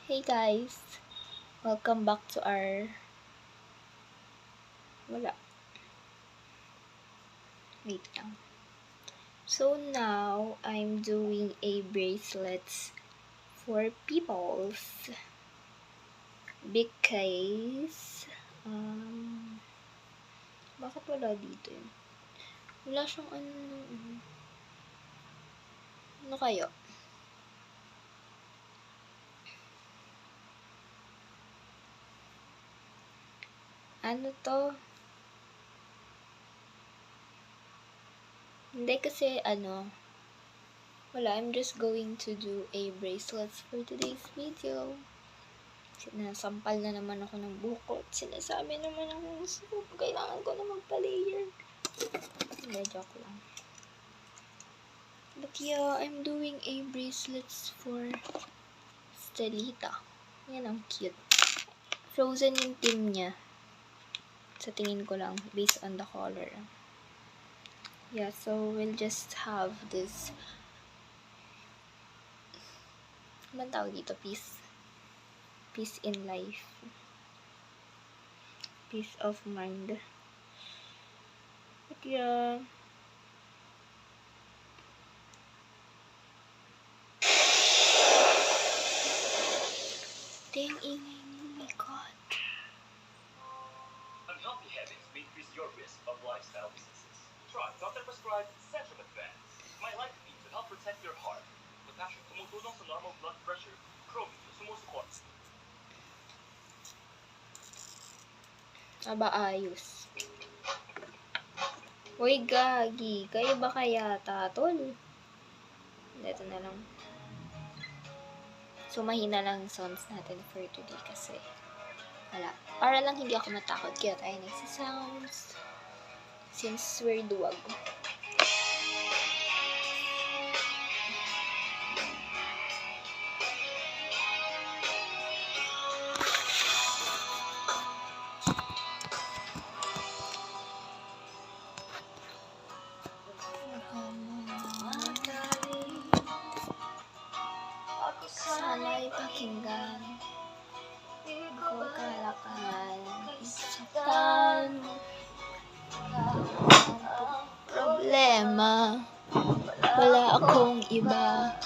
Hey guys, welcome back to our wait lang. So now I'm doing a bracelets for peoples because bakit wala dito yun? Wala siyang ano kayo? Ano to? Hindi kasi wala, I'm just going to do a bracelets for today's video. Sinasampal na naman ako ng buhok. Sinasabi naman ako, kailangan ko na magpa-layer. Hindi, joke lang. But yeah, I'm doing a bracelets for Stelita. Yan, ang cute. Frozen yung theme niya. Sa tingin ko lang, based on the color. Yeah, so we'll just have this. Anong tawag dito? Peace. Peace in life. Peace of mind. But yeah. Dang ingay mo, my God. Unhealthy habits may increase your risk of lifestyle diseases. Try doctor-prescribed Centrum Advance. May lidocaine to help protect your heart. Potassium tumutulong sa normal blood pressure. Chromium sumusuport. Aba, ayos. Uy, gagi. Kayo ba kaya, tol? Ito na lang. So, mahina lang sounds natin for today kasi wala. Para lang hindi ako matakot kaya tayo nagsisounds since we're duwag. Sana'y pakinggan ko kalakan isaktan problema wala akong iba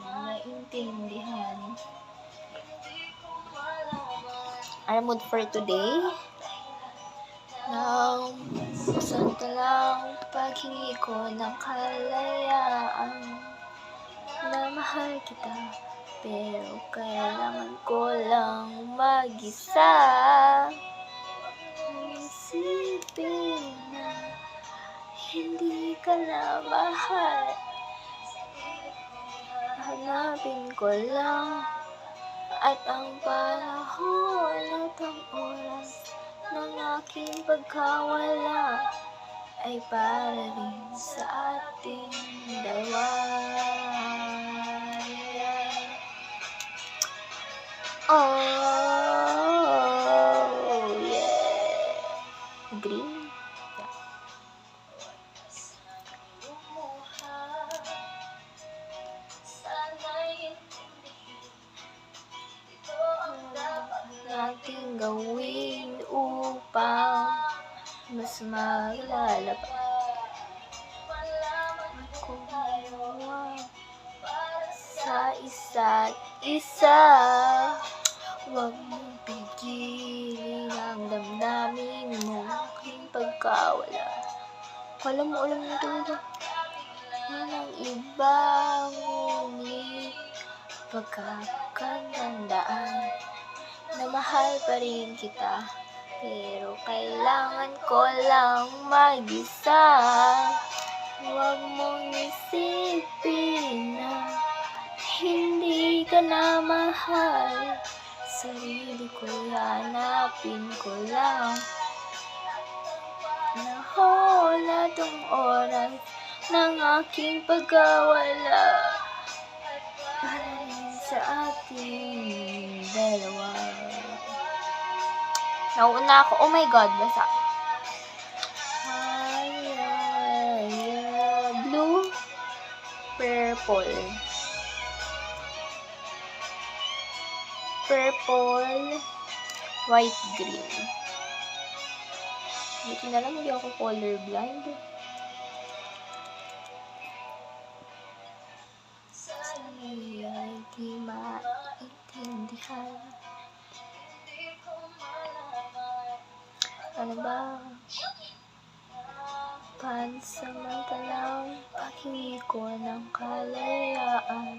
maintindihan our mood for today buksan ko lang paghingi ko ng kalayaan na mahal kita pero kailangan ko lang mag-isa isipin na hindi ka na mahal hanapin ko lang at ang panahon at ang oras ng aking pagkawala ay para rin sa ating dalawa. Oh, yeah. Green? Yeah. Nating gawin upang mas maglalaba kung ayaw sa isa't isa. Huwag mong pigilin ang damdamin mo aking pagkawala. Kala mo alam mo talaga walang ibang ngunit pagkakatandaan na mahal pa rin kita pero kailangan ko lang mag-isa. Huwag mong isipin na hindi ka na mahal. Sarili ko hanapin ko lang nahola tong oras ng aking pagkawala para rin sa ating dalawa. Nauna ako. Oh my God, basa. purple. Purple, white, green. Buti na lang hindi ako colorblind. Sana'y ay di maintindihan. Ano ba? Pansamantalang paghingi ko ng kalayaan.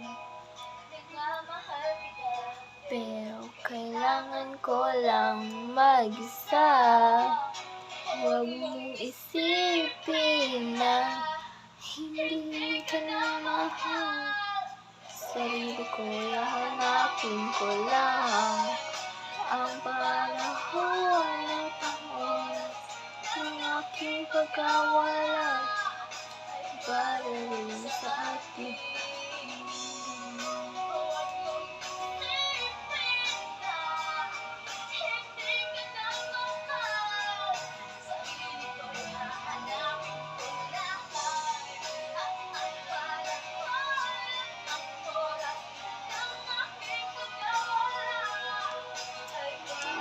Pero kailangan ko lang mag-isa. Huwag mong isipin na hindi ka na mahal. Sarili ko, hahanapin ko lang ang panahon na taon ng aking pagkawala para rin sa atin.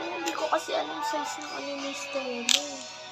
Hindi ko kasi anong size ng ano ni Stella.